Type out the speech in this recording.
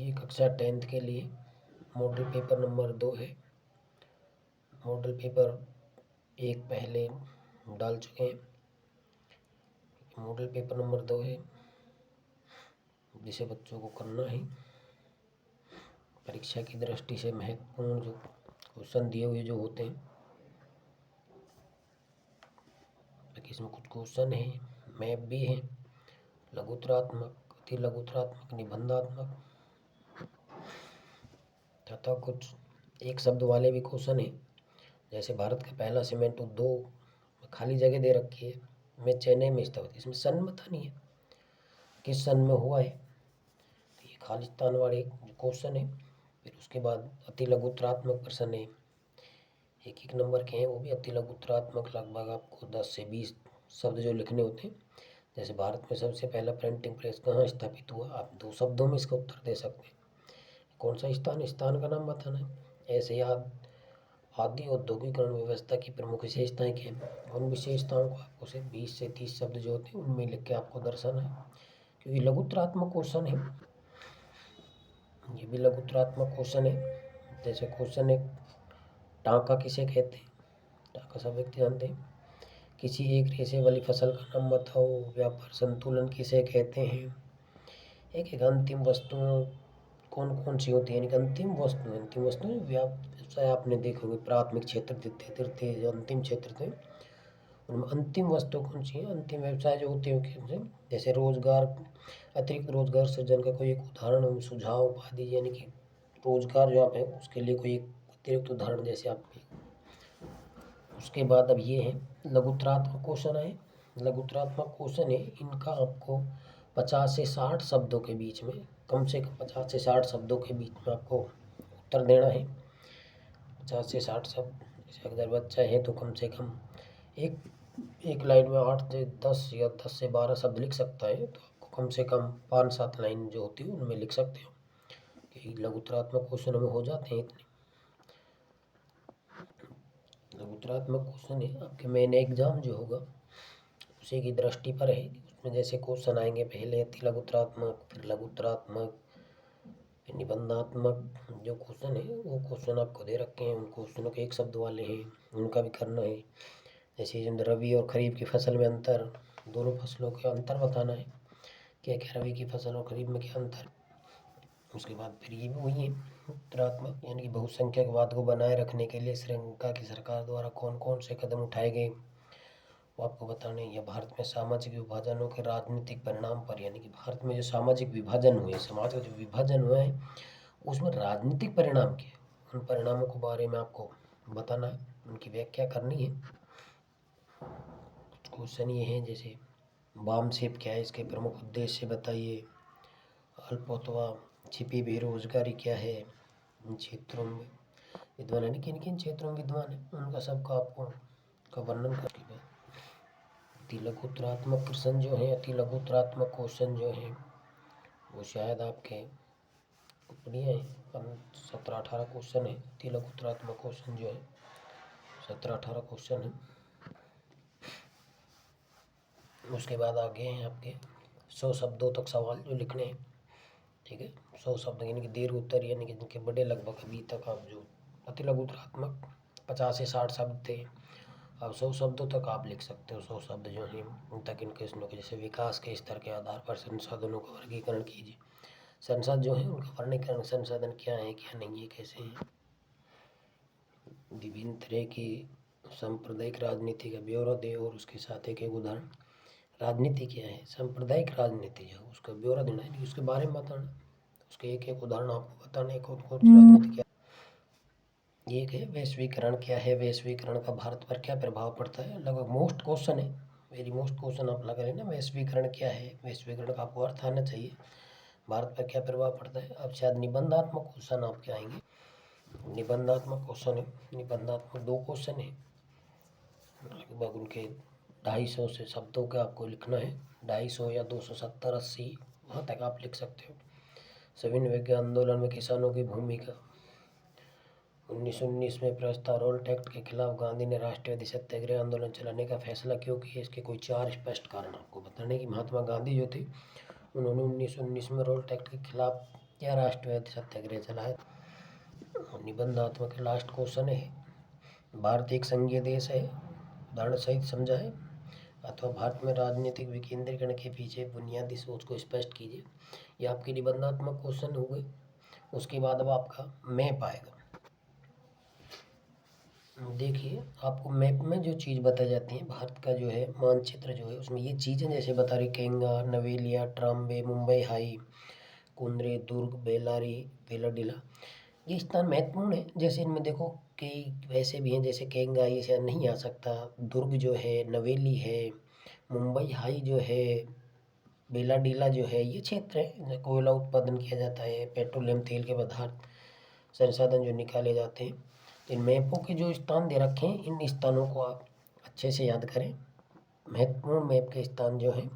ये कक्षा 10th के लिए मॉडल पेपर नंबर 2 है। मॉडल पेपर 1 पहले डाल चुके हैं। मॉडल पेपर नंबर 2 है जिसे बच्चों को करना है। परीक्षा की दृष्टि से महत्वपूर्ण जो क्वेश्चन दिए हुए जो होते हैं, बाकी इसमें कुछ क्वेश्चन है, मैप भी है, लघुतरात्मक, अति लघुतरात्मक, निबंधात्मक तथा कुछ एक शब्द वाले भी क्वेश्चन है। जैसे भारत का पहला सीमेंट उद्योग खाली जगह दे रखी है, मैं चेन्नई में स्थित, इसमें सन बतानी है किस सन में हुआ है, तो ये खालिस्तान वाले क्वेश्चन है। फिर उसके बाद अति लघुतरात्मक प्रश्न है, एक एक नंबर के हैं, वो भी अति लघुतरात्मक, लगभग आपको 10 से 20 शब्द जो लिखने होते हैं। जैसे भारत में सबसे पहला प्रिंटिंग प्रेस कहाँ स्थापित हुआ, आप 2 शब्दों में इसका उत्तर दे सकते हैं। कौन सा स्थान, स्थान का नाम बताना है। ऐसे आदि औद्योगिकरण व्यवस्था की प्रमुख विशेषताएं क्या हैं, उन विशेषताओं को आपको से 20 से 30 शब्द जो होते हैं उनमें लिख के आपको दर्शाना है। क्योंकि लघुतरात्मक क्वेश्चन है, ये भी लघुतरात्मक क्वेश्चन है। जैसे क्वेश्चन है, टाँका किसे कहते हैं, टाँका सब व्यक्ति जानते हैं। किसी एक रेशे वाली फसल का नाम बताओ, व्यापार संतुलन किसे कहते हैं। एक एक अंतिम वस्तुओं कौन कौन सी होती है, यानी कि अंतिम वस्तु व्यवसाय आपने देखोगे, प्राथमिक क्षेत्र, द्वितीय, तृतीय, जो अंतिम क्षेत्र थे उनमें अंतिम वस्तु कौन सी है, अंतिम व्यवसाय जो होते हैं। जैसे रोजगार, अतिरिक्त रोजगार सृजन का कोई एक उदाहरण सुझाव पा दीजिए, यानी कि रोजगार जो आप है उसके लिए कोई एक अतिरिक्त उदाहरण जैसे आप। उसके बाद अब ये है लघुतरात्मक क्वेश्चन है। लघुतरात्मक क्वेश्चन है, इनका आपको 50 से 60 शब्दों के बीच में, कम से कम 50 से 60 शब्दों के बीच में आपको उत्तर देना है। 50 से 60 शब्द, जैसे अगर बच्चा है तो कम से कम एक लाइन में 8 से 10 या 10 से 12 शब्द लिख सकता है, तो आपको कम से कम 5-7 लाइन जो होती है उनमें लिख सकते हो कि लघुतरात्मक क्वेश्चन में हो जाते हैं इतने। लघुतरात्मक क्वेश्चन है आपके मेन एग्जाम जो होगा उसी की दृष्टि पर है। उसमें जैसे क्वेश्चन आएंगे, पहले अति लघुतरात्मक, फिर लघुतरात्मक, फिर निबंधात्मक जो क्वेश्चन है वो क्वेश्चन आपको दे रखे हैं। उन क्वेश्चनों के एक शब्द वाले हैं, उनका भी करना है। जैसे रबी और खरीफ की फसल में अंतर, दोनों फसलों के अंतर बताना है, क्या क्या रबी की फसल और खरीफ में क्या अंतर। उसके बाद फिर ये वही है उत्तरात्मक, यानी कि बहुसंख्यकवाद को बनाए रखने के लिए श्रीलंका की सरकार द्वारा कौन कौन से कदम उठाए गए वो आपको बताने। या भारत में सामाजिक विभाजनों के राजनीतिक परिणाम पर, यानी कि भारत में जो सामाजिक विभाजन हुए, समाज का जो विभाजन हुआ है उसमें राजनीतिक परिणाम क्या है, उन परिणामों के बारे में आपको बताना है, उनकी व्याख्या करनी है। कुछ क्वेश्चन ये हैं, जैसे वाम सेप क्या है, इसके प्रमुख उद्देश्य बताइए। अल्पोत्वा छिपी बेरोजगारी क्या है, इन क्षेत्रों में विद्वान है, किन किन क्षेत्रों में विद्वान है उनका सबका आपको का वर्णन करके। अति लघुतरात्मक क्वेश्चन जो है, अति लघुतरात्मक क्वेश्चन जो है वो शायद आपके बढ़िया है, 17-18 क्वेश्चन है। अति लघुतरात्मक क्वेश्चन जो है 17-18 क्वेश्चन है। उसके बाद आगे हैं आपके 100 शब्दों तक सवाल जो लिखने हैं, ठीक है। 100 शब्द यानी कि दीर्घ उत्तर, यानी कि जिनके बड़े लगभग अभी तक आप जो अति लघुतरात्मक 50 से 60 शब्द थे, अब 100 शब्दों तक आप लिख सकते हो। 100 शब्द जो हैं उन तक इन प्रश्नों के, जैसे विकास के स्तर के आधार पर संसाधनों का वर्गीकरण कीजिए। संसाधन जो है उनका वर्गीकरण, संसाधन क्या है क्या नहीं है, कैसे हैं। विभिन्न तरह की सांप्रदायिक राजनीति का ब्यौरा दे और उसके साथ एक एक उदाहरण। राजनीति क्या है, सांप्रदायिक राजनीति जो उसका ब्यौरा देना है, उसके बारे में बताना, उसके एक एक उदाहरण आपको बताना है कौन कौन सी राजनीति क्या। एक है वैश्वीकरण क्या है, वैश्वीकरण का भारत पर क्या प्रभाव पड़ता है, लगभग मोस्ट क्वेश्चन है, वेरी मोस्ट क्वेश्चन आप लगा लेना। वैश्वीकरण क्या है, वैश्वीकरण का आपको अर्थ आना चाहिए, भारत पर क्या प्रभाव पड़ता है। अब शायद निबंधात्मक क्वेश्चन आपके आएंगे, निबंधात्मक क्वेश्चन है, निबंधात्मक 2 क्वेश्चन है, लगभग उनके 250 से शब्दों का आपको लिखना है, 250 या 270-80 वहाँ तक आप लिख सकते हो। सविनय विज्ञान आंदोलन में किसानों की भूमिका, 1919 में प्रस्ताव रोल्ट एक्ट के खिलाफ गांधी ने राष्ट्रवादी सत्याग्रह आंदोलन चलाने का फैसला क्यों किया, इसके कोई 4 स्पष्ट कारण आपको बताने। कि महात्मा गांधी जो थे उन्होंने 1919 में रोल्ट एक्ट के खिलाफ क्या राष्ट्रवाद सत्याग्रह चलाया? निबंधात्मक लास्ट क्वेश्चन है, भारत एक संघीय देश है, उदाहरण सहित समझाए, अथवा भारत में राजनीतिक विकेंद्रीकरण के पीछे बुनियादी सोच को स्पष्ट कीजिए। ये आपके निबंधात्मक क्वेश्चन हो गए। उसके बाद अब आपका मैप आएगा। देखिए, आपको मैप में जो चीज़ बताई जाती है, भारत का जो है मानचित्र जो है, उसमें ये चीज़ें जैसे बता रही, केंगा, नवेलिया, ट्राम्बे, मुंबई हाई, कुंद्रे, दुर्ग, बेलारी, वेलाडीला, ये स्थान महत्वपूर्ण है। जैसे इनमें देखो कई वैसे भी हैं, जैसे केंगा ये शायद नहीं आ सकता, दुर्ग जो है, नवेली है, मुंबई हाई जो है, बेलाडीला जो है, ये क्षेत्र है कोयला उत्पादन किया जाता है, पेट्रोलियम तेल के पदार्थ संसाधन जो निकाले जाते हैं। तो इन मैपों के जो स्थान दे रखे हैं, इन स्थानों को आप अच्छे से याद करें। महत्वपूर्ण मैप के स्थान जो हैं